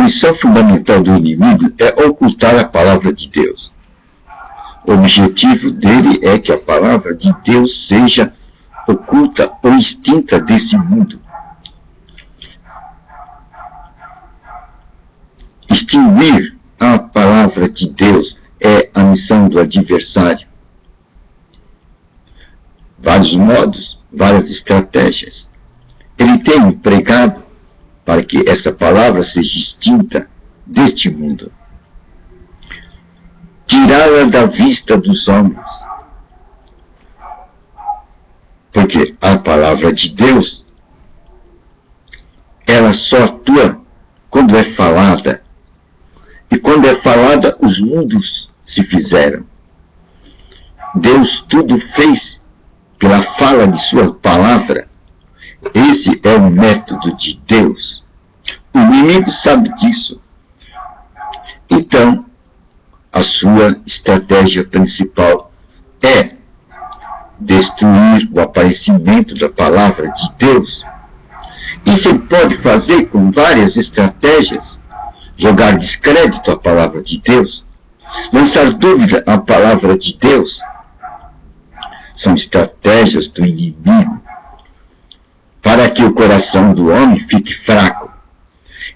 missão fundamental do inimigo é ocultar a palavra de Deus. O objetivo dele é que a palavra de Deus seja oculta ou extinta desse mundo. Extinguir a palavra de Deus é a missão do adversário. Vários modos, várias estratégias. Ele tem empregado para que essa palavra seja extinta deste mundo. Tirá-la da vista dos homens. Porque a palavra de Deus, ela só atua quando é falada. E quando é falada, os mundos se fizeram. Deus tudo fez pela fala de sua palavra. Esse é o método de Deus. O inimigo sabe disso. Então, a sua estratégia principal é destruir o aparecimento da palavra de Deus. Isso ele pode fazer com várias estratégias. Jogar descrédito à palavra de Deus, lançar dúvida à palavra de Deus. São estratégias do inimigo para que o coração do homem fique fraco.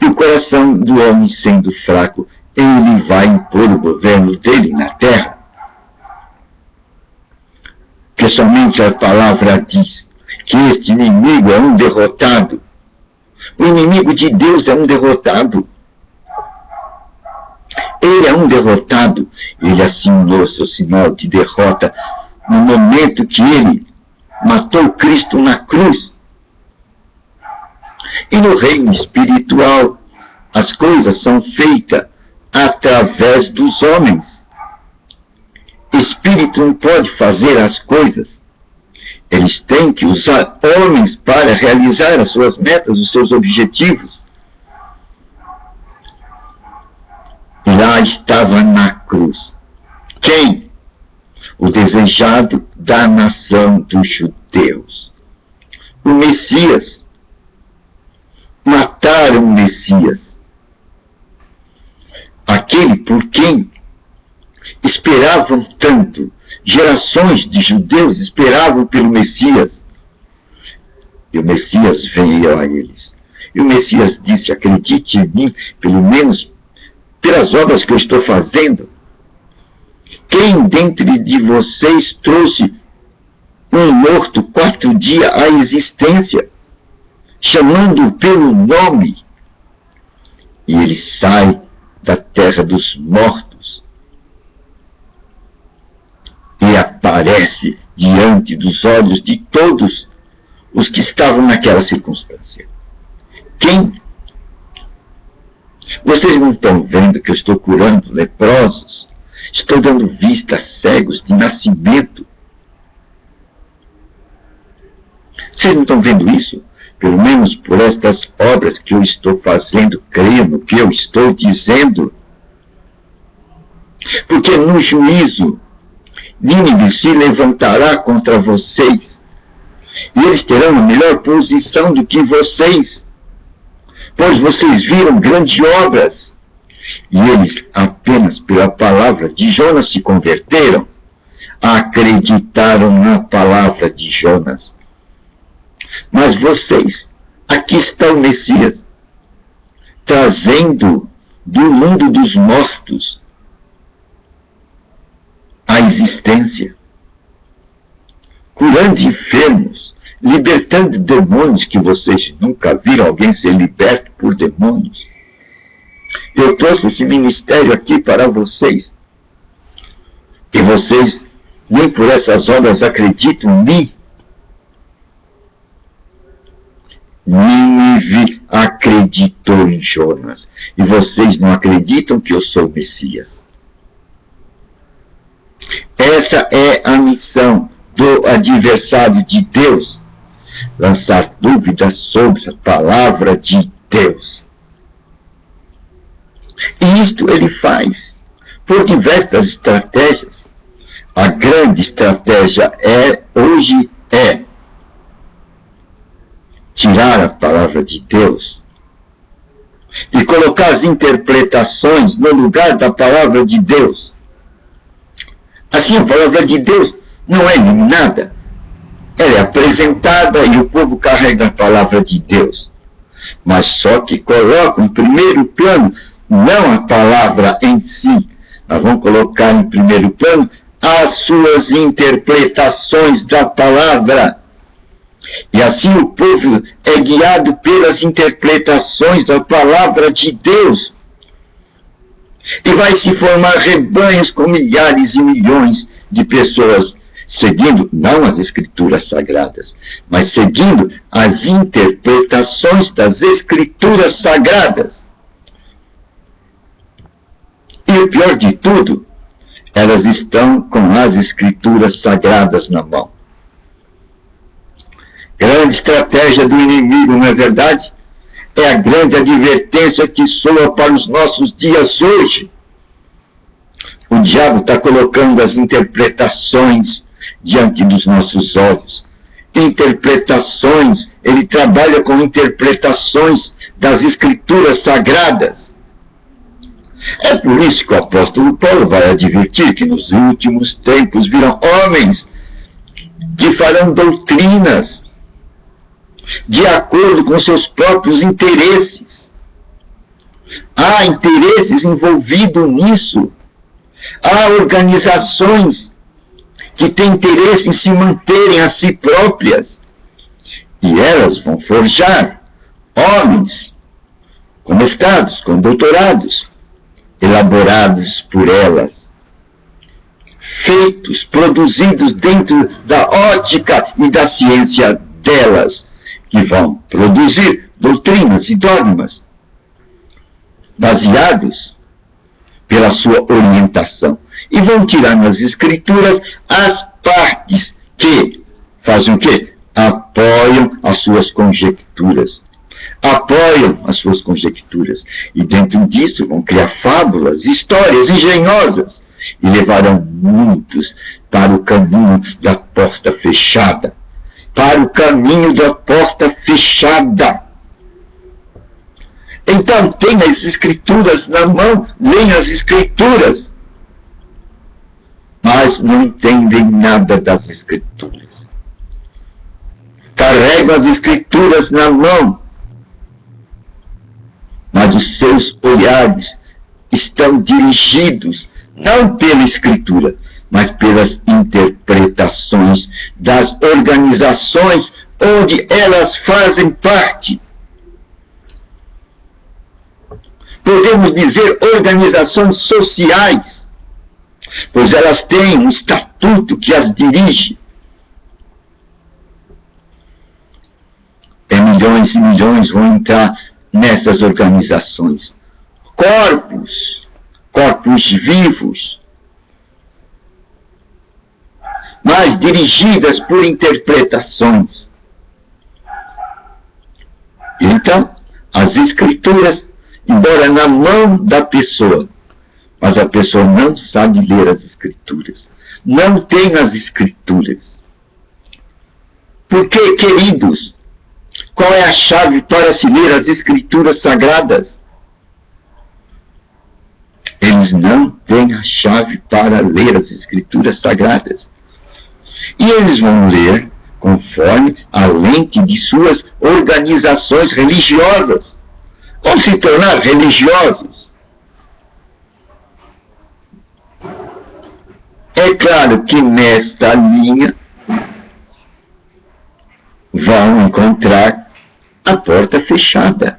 E o coração do homem sendo fraco, ele vai impor o governo dele na terra. Porque somente a palavra diz que este inimigo é um derrotado. O inimigo de Deus é um derrotado. Ele é um derrotado. Ele assinou seu sinal de derrota no momento que ele matou Cristo na cruz. E no reino espiritual, as coisas são feitas através dos homens. Espírito não pode fazer as coisas. Eles têm que usar homens para realizar as suas metas, os seus objetivos. Lá estava na cruz. Quem? O desejado da nação dos judeus. O Messias. Mataram o Messias. Aquele por quem esperavam tanto. Gerações de judeus esperavam pelo Messias. E o Messias veio a eles. E o Messias disse: acredite em mim, pelo menos pelas obras que eu estou fazendo. Quem dentre de vocês trouxe um morto 4 dias à existência, chamando-o pelo nome? E ele sai da terra dos mortos e aparece diante dos olhos de todos os que estavam naquela circunstância. Quem? Vocês não estão vendo que eu estou curando leprosos? Estou dando vista a cegos de nascimento? Vocês não estão vendo isso? Pelo menos por estas obras que eu estou fazendo, creio no que eu estou dizendo. Porque no juízo, Nínive se levantará contra vocês. E eles terão uma melhor posição do que vocês. Pois vocês viram grandes obras. E eles apenas pela palavra de Jonas se converteram. Acreditaram na palavra de Jonas. Mas vocês, aqui está o Messias, trazendo do mundo dos mortos a existência, curando enfermos, libertando demônios que vocês nunca viram alguém ser liberto por demônios. Eu trouxe esse ministério aqui para vocês, e vocês nem por essas obras acreditam em mim. Nínive acreditou em Jonas, e vocês não acreditam que eu sou o Messias. Essa é a missão do adversário de Deus, lançar dúvidas sobre a palavra de Deus. E isto ele faz por diversas estratégias. A grande estratégia hoje é tirar a palavra de Deus e colocar as interpretações no lugar da palavra de Deus. Assim, a palavra de Deus não é eliminada. Ela é apresentada e o povo carrega a palavra de Deus. Mas só que coloca em primeiro plano não a palavra em si, mas vão colocar em primeiro plano as suas interpretações da palavra. E assim o povo é guiado pelas interpretações da palavra de Deus. E vai se formar rebanhos com milhares e milhões de pessoas, seguindo não as Escrituras Sagradas, mas seguindo as interpretações das Escrituras Sagradas. E o pior de tudo, elas estão com as Escrituras Sagradas na mão. Grande estratégia do inimigo, não é verdade? É a grande advertência que soa para os nossos dias hoje. O diabo está colocando as interpretações diante dos nossos olhos. Interpretações, ele trabalha com interpretações das Escrituras Sagradas. É por isso que o apóstolo Paulo vai advertir que nos últimos tempos virão homens que farão doutrinas de acordo com seus próprios interesses. Há interesses envolvidos nisso. Há organizações que têm interesse em se manterem a si próprias. E elas vão forjar homens com mestrados, com doutorados, elaborados por elas, feitos, produzidos dentro da ótica e da ciência delas, que vão produzir doutrinas e dogmas baseados pela sua orientação. E vão tirar nas Escrituras as partes que fazem o quê? Apoiam as suas conjecturas. Apoiam as suas conjecturas. E dentro disso vão criar fábulas, histórias engenhosas. E levarão muitos para o caminho da porta fechada. Para o caminho da porta fechada. Então, tem as Escrituras na mão, leem as Escrituras, mas não entendem nada das Escrituras. Carregam as Escrituras na mão, mas os seus olhares estão dirigidos não pela Escritura, mas pelas interpretações das organizações onde elas fazem parte. Podemos dizer organizações sociais, pois elas têm um estatuto que as dirige. E milhões e milhões vão entrar nessas organizações. Corpos vivos, mas dirigidas por interpretações. Então, as Escrituras, embora na mão da pessoa, mas a pessoa não sabe ler as Escrituras, não tem as Escrituras. Porque, queridos, qual é a chave para se ler as Escrituras Sagradas? Eles não têm a chave para ler as Escrituras Sagradas. E eles vão ler conforme a lente de suas organizações religiosas. Vão se tornar religiosos. É claro que nesta linha vão encontrar a porta fechada,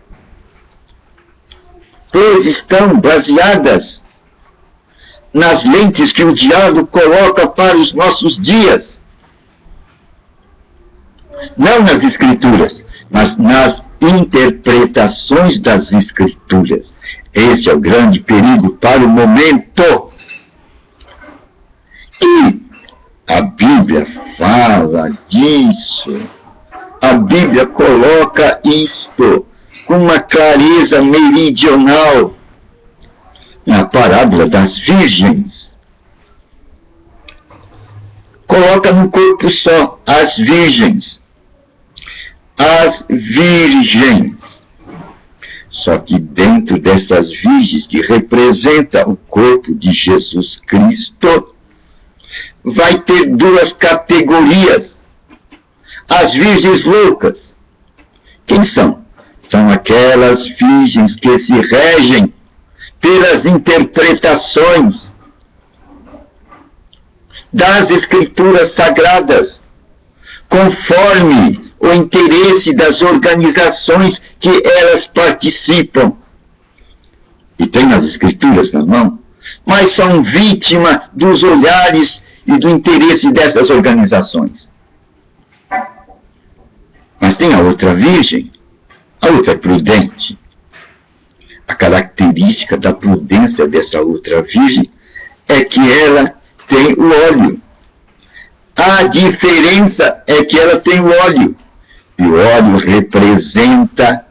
pois estão baseadas nas lentes que o diabo coloca para os nossos dias. Não nas Escrituras, mas nas interpretações das Escrituras. Esse é o grande perigo para o momento. E a Bíblia fala disso. A Bíblia coloca isto com uma clareza meridional na parábola das virgens. Coloca num corpo só as virgens. As virgens. Só Só que dentro dessas virgens que representa o corpo de Jesus Cristo, vai ter duas categorias. As virgens loucas. Quem são? São aquelas virgens que se regem pelas interpretações das Escrituras Sagradas, conforme o interesse das organizações que elas participam. E tem as Escrituras na mão, mas são vítimas dos olhares e do interesse dessas organizações. Mas tem a outra virgem, a outra prudente. A característica da prudência dessa outra virgem é que ela tem o óleo. A diferença é que ela tem o óleo. E o óleo representa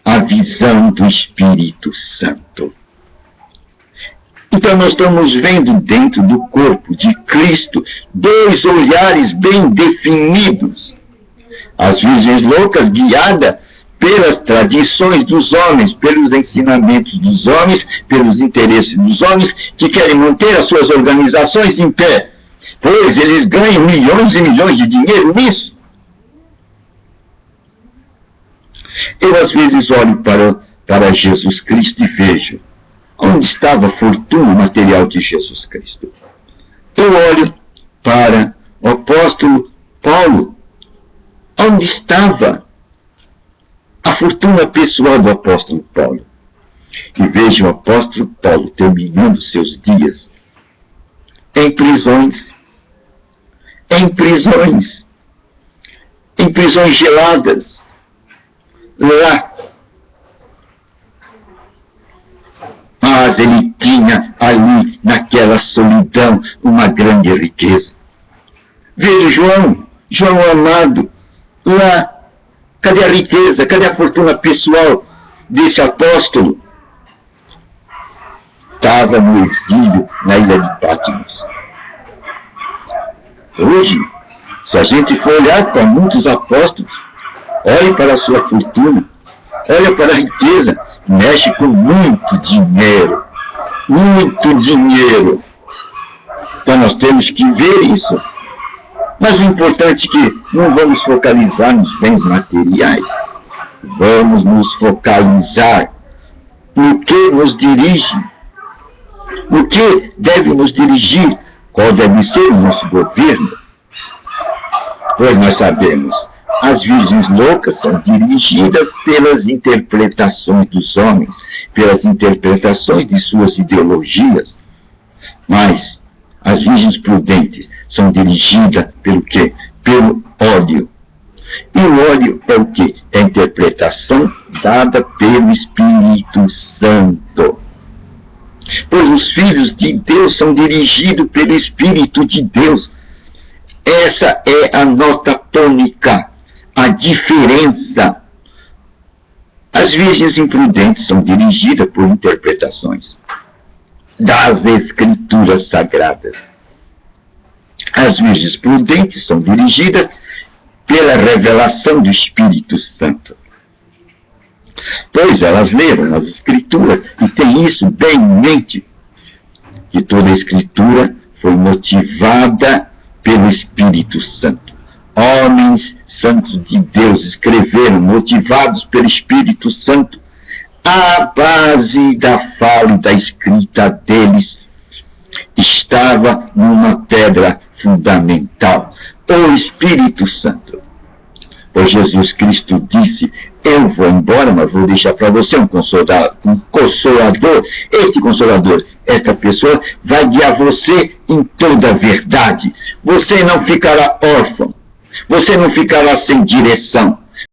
a visão do Espírito Santo. Então nós estamos vendo dentro do corpo de Cristo dois olhares bem definidos. As virgens loucas guiadas pelas tradições dos homens, pelos ensinamentos dos homens, pelos interesses dos homens, que querem manter as suas organizações em pé, pois eles ganham milhões e milhões de dinheiro nisso. Eu às vezes olho para Jesus Cristo e vejo onde estava a fortuna material de Jesus Cristo. Eu olho para o apóstolo Paulo, onde estava a fortuna pessoal do apóstolo Paulo. E vejo o apóstolo Paulo terminando seus dias em prisões geladas, lá. Mas ele tinha ali, naquela solidão, uma grande riqueza. Vejo João amado, lá. Cadê a riqueza? Cadê a fortuna pessoal desse apóstolo? Estava no exílio na ilha de Patmos. Hoje, se a gente for olhar para muitos apóstolos, olhe para a sua fortuna, olha para a riqueza, mexe com muito dinheiro. Muito dinheiro. Então nós temos que ver isso. Mas o importante é que não vamos focalizar nos bens materiais. Vamos nos focalizar no que nos dirige. No que deve nos dirigir. Qual deve ser o nosso governo. Pois nós sabemos, as virgens loucas são dirigidas pelas interpretações dos homens, pelas interpretações de suas ideologias. Mas as virgens prudentes são dirigidas pelo quê? Pelo óleo. E o óleo é o quê? É a interpretação dada pelo Espírito Santo. Pois os filhos de Deus são dirigidos pelo Espírito de Deus. Essa é a nota tônica, a diferença. As virgens imprudentes são dirigidas por interpretações das Escrituras Sagradas. As virgens prudentes são dirigidas pela revelação do Espírito Santo. Pois elas leram as Escrituras e têm isso bem em mente, que toda a Escritura foi motivada pelo Espírito Santo. Homens santos de Deus escreveram, motivados pelo Espírito Santo, a base da fala e da escrita deles estava numa pedra fundamental, o Espírito Santo. Pois Jesus Cristo disse, eu vou embora, mas vou deixar para você um consolador. Este consolador, esta pessoa, vai guiar você em toda a verdade. Você não ficará órfão. Você não ficará sem direção.